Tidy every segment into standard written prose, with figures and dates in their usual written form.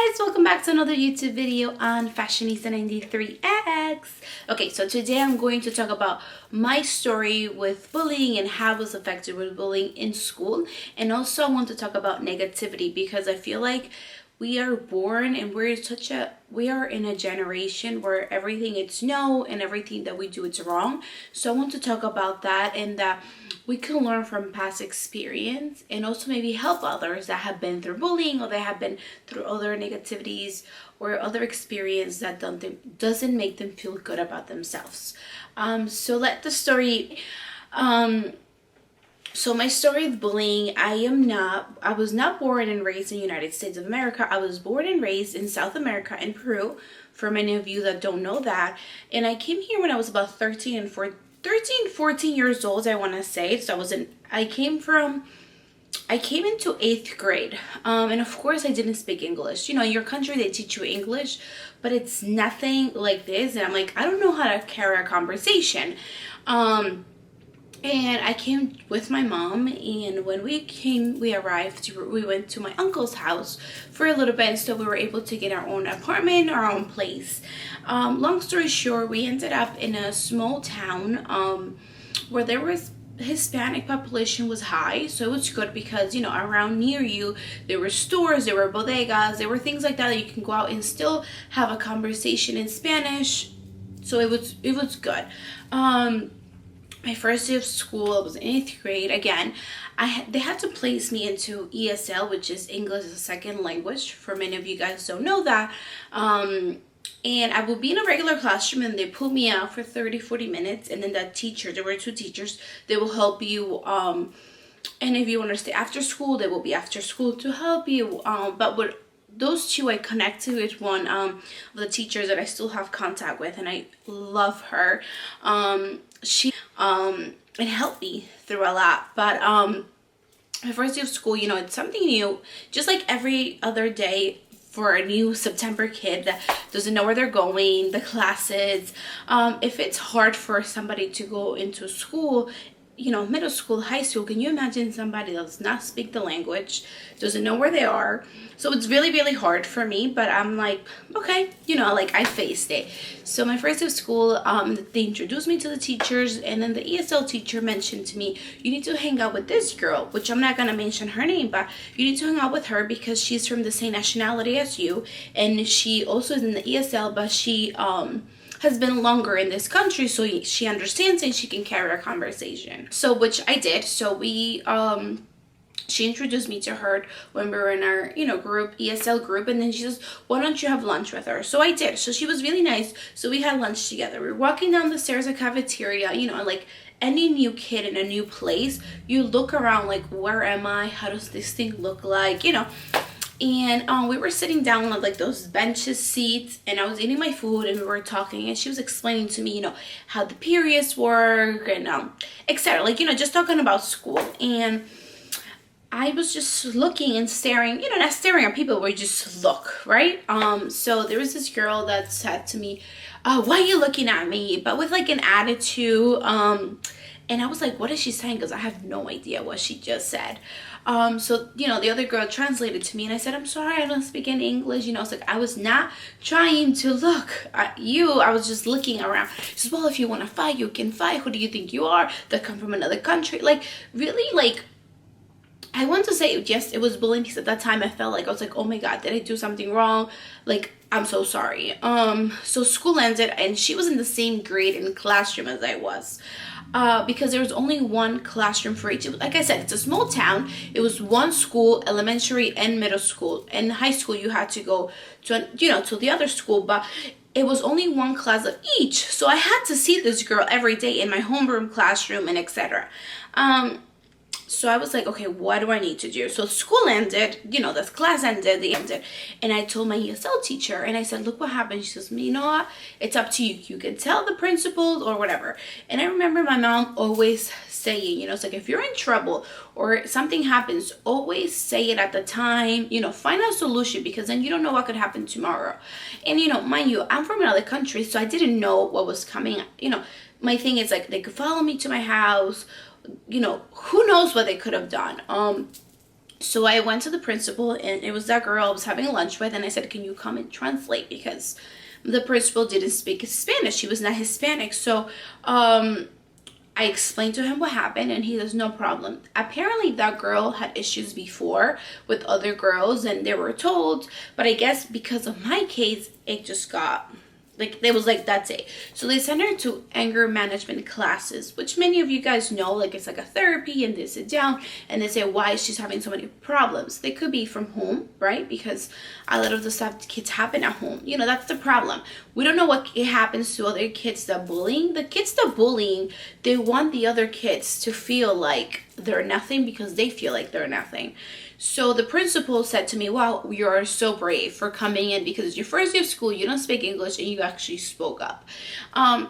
Guys, welcome back to another YouTube video on Fashionista93x. Okay, so today I'm going to talk about my story with bullying and how I was affected with bullying in school, and also I want to talk about negativity because I feel like we are born and we are in a generation where everything is no and everything that we do is wrong. So I want to talk about that and that we can learn from past experience and also maybe help others that have been through bullying or they have been through other negativities or other experience that doesn't make them feel good about themselves. So let the story So my story with bullying, I was not born and raised in the United States of America. I was born and raised in South America, in Peru, for many of you that don't know that. And I came here when I was about 14 years old, I want to say. So I came into 8th grade. And of course I didn't speak English. You know, in your country they teach you English, but it's nothing like this. And I'm like, I don't know how to carry a conversation. And I came with my mom, and when we went to my uncle's house for a little bit, so we were able to get our own apartment, our own place. Long story short, we ended up in a small town where there was Hispanic population was high, so it was good because, you know, around near you there were stores, there were bodegas, there were things like that you can go out and still have a conversation in Spanish. So it was good. My first day of school, I was in 8th grade. Again, they had to place me into ESL, which is English as a second language. For many of you guys don't know that. And I would be in a regular classroom and they pull me out for 30-40 minutes. And then that teacher, there were 2 teachers, they will help you. And if you want to stay after school, they will be after school to help you. But with those 2, I connected with one of the teachers that I still have contact with, and I love her. She it helped me through a lot. But my first day of school, you know, it's something new, just like every other day for a new September kid that doesn't know where they're going, the classes. If it's hard for somebody to go into school, you know, middle school, high school, can you imagine somebody that does not speak the language, doesn't know where they are? So it's really, really hard for me, but I'm like, okay, you know, like I faced it. So my first day of school, they introduced me to the teachers, and then the ESL teacher mentioned to me, you need to hang out with this girl, which I'm not going to mention her name, but you need to hang out with her because she's from the same nationality as you, and she also is in the ESL, but she has been longer in this country, so she understands and she can carry a conversation. So which I did. So she introduced me to her when we were in our, you know, group, ESL group, and then she says, why don't you have lunch with her? So I did. So she was really nice. So we had lunch together. We were walking down the stairs of cafeteria, you know, like any new kid in a new place, you look around like, where am I? How does this thing look like? You know. And we were sitting down on like those benches seats, and I was eating my food and we were talking, and she was explaining to me, you know, how the periods work and etc. Like, you know, just talking about school. And I was just looking and staring, you know, not staring at people, but just look, right? So there was this girl that said to me, why are you looking at me? But with like an attitude. And I was like, what is she saying? Because I have no idea what she just said. So, you know, the other girl translated to me, and I said, I'm sorry, I don't speak any English. You know, it's like, I was not trying to look at you. I was just looking around. She says, well, if you want to fight, you can fight. Who do you think you are? That come from another country. Like, really, like, I want to say, yes, it was bullying, because at that time I felt like, I was like, oh my God, did I do something wrong? Like, I'm so sorry. So school ended, and she was in the same grade and classroom as I was. Because there was only one classroom for each. Like I said, it's a small town. It was one school, elementary and middle school. And high school, you had to go to, you know, to the other school. But it was only one class of each. So I had to see this girl every day in my homeroom classroom and etc. So I was like, okay, what do I need to do? So school ended, you know, this class ended, they ended. And I told my ESL teacher, and I said, look what happened. She says, you know what? It's up to you. You can tell the principal or whatever. And I remember my mom always saying, you know, it's like, if you're in trouble or something happens, always say it at the time, you know, find a solution, because then you don't know what could happen tomorrow. And, you know, mind you, I'm from another country, so I didn't know what was coming. You know, my thing is like, they could follow me to my house. You know, who knows what they could have done. So I went to the principal, and it was that girl I was having lunch with, and I said, can you come and translate, because the principal didn't speak Spanish. She was not Hispanic. So I explained to him what happened, and he says, no problem. Apparently that girl had issues before with other girls, and they were told, but I guess because of my case, it just got like, they was like, that's it. So they sent her to anger management classes, which many of you guys know, like it's like a therapy, and they sit down and they say why she's having so many problems. They could be from home, right? Because a lot of the stuff kids happen at home. You know, that's the problem. We don't know what happens to other kids that bullying. The kids that bullying, they want the other kids to feel like they're nothing because they feel like they're nothing. So the principal said to me, wow, you are so brave for coming in, because it's your first day of school, you don't speak English, and you actually spoke up. And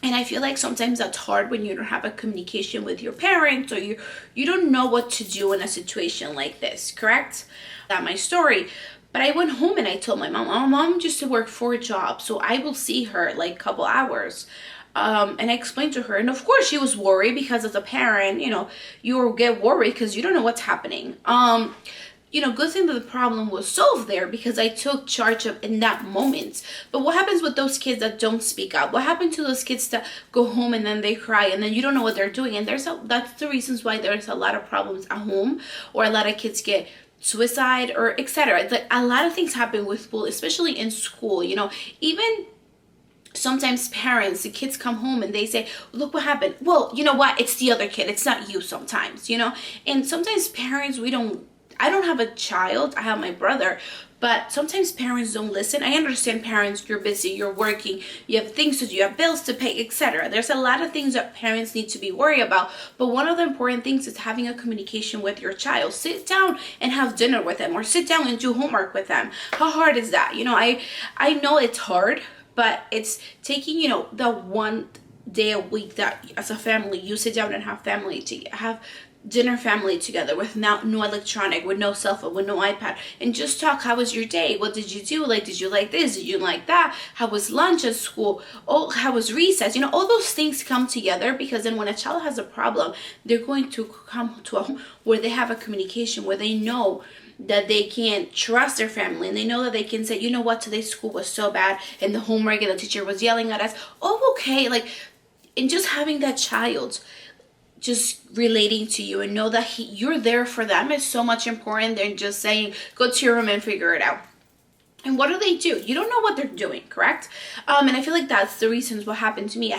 I feel like sometimes that's hard when you don't have a communication with your parents, or you don't know what to do in a situation like this, correct? That's my story. But I went home and I told my mom used to work 4 jobs, so I will see her like a couple hours. And I explained to her, and of course she was worried, because as a parent, you know, you get worried because you don't know what's happening. You know, good thing that the problem was solved there, because I took charge of in that moment. But what happens with those kids that don't speak up? What happened to those kids that go home and then they cry, and then you don't know what they're doing? And that's the reasons why there's a lot of problems at home, or a lot of kids get suicide, or etc. Like, a lot of things happen with bullying, especially in school. You know, even sometimes parents, the kids come home and they say, look what happened. Well, you know what? It's the other kid. It's not you sometimes, you know? And sometimes parents, I don't have a child. I have my brother. But sometimes parents don't listen. I understand parents, you're busy, you're working, you have things to do, you have bills to pay, etc. There's a lot of things that parents need to be worried about. But one of the important things is having a communication with your child. Sit down and have dinner with them, or sit down and do homework with them. How hard is that? You know, I know it's hard, but it's taking, you know, the one day a week that as a family you sit down and have dinner family together, with no electronic, with no cell phone, with no iPad, and just talk. How was your day? What did you do? Like, did you like this? Did you like that? How was lunch at school? Oh, how was recess? You know, all those things come together, because then when a child has a problem, they're going to come to a home where they have a communication, where they know that they can trust their family, and they know that they can say, you know what, today's school was so bad, and the homework and the teacher was yelling at us. Oh, okay. Like, and just having that child just relating to you and know that you're there for them is so much important than just saying, go to your room and figure it out. And what do? You don't know what they're doing, correct? And I feel like that's the reasons what happened to me.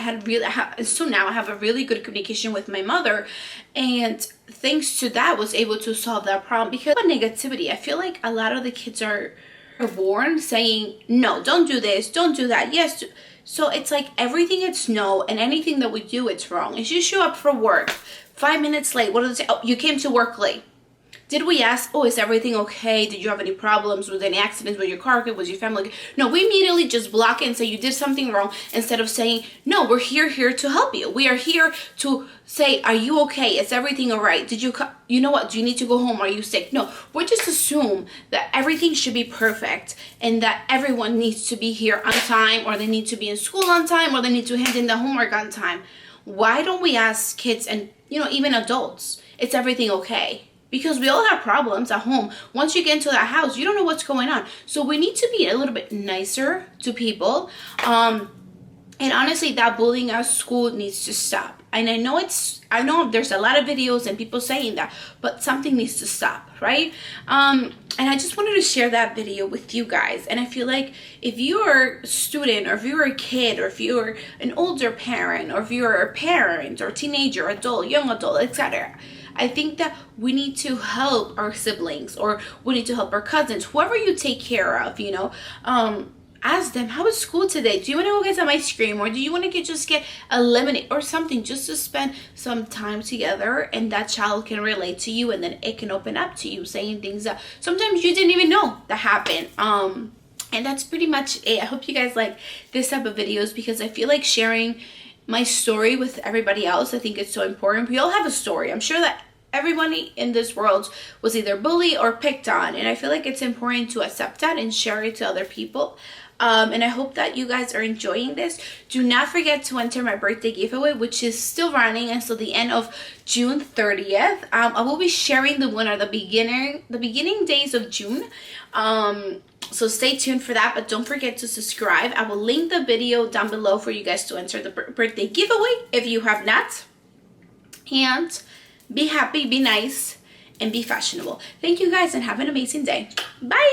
So now I have a really good communication with my mother, and thanks to that was able to solve that problem. Because of negativity, I feel like a lot of the kids are born saying, no, don't do this, don't do that, yes. So it's like everything it's no, and anything that we do, it's wrong. If you show up for work 5 minutes late, what do they say? Oh, you came to work late. Did we ask, oh, is everything okay? Did you have any problems? Was there any accidents with your car? Was your family okay? No, we immediately just block it and say you did something wrong, instead of saying, no, we're here to help you. We are here to say, are you okay? Is everything all right? You know what? Do you need to go home? Are you sick? No, we just assume that everything should be perfect, and that everyone needs to be here on time, or they need to be in school on time, or they need to hand in the homework on time. Why don't we ask kids, and, you know, even adults, is everything okay? Because we all have problems at home. Once you get into that house, you don't know what's going on. So we need to be a little bit nicer to people. And honestly, that bullying at school needs to stop. And I know there's a lot of videos and people saying that, but something needs to stop, right? And I just wanted to share that video with you guys. And I feel like if you're a student, or if you're a kid, or if you're an older parent, or if you're a parent, or teenager, adult, young adult, etc., I think that we need to help our siblings, or we need to help our cousins, whoever you take care of, you know. Ask them, how was school today? Do you want to go get some ice cream? Or do you want to just get a lemonade or something, just to spend some time together, and that child can relate to you, and then it can open up to you, saying things that sometimes you didn't even know that happened. And that's pretty much it. I hope you guys like this type of videos, because I feel like sharing my story with everybody else, I think it's so important. We all have a story. I'm sure that everybody in this world was either bullied or picked on, and I feel like it's important to accept that and share it to other people. And I hope that you guys are enjoying this. Do not forget to enter my birthday giveaway, which is still running until the end of June 30th. I will be sharing the winner the beginning days of June. So stay tuned for that, but don't forget to subscribe. I will link the video down below for you guys to enter the birthday giveaway if you have not. And be happy, be nice, and be fashionable. Thank you guys, and have an amazing day. Bye.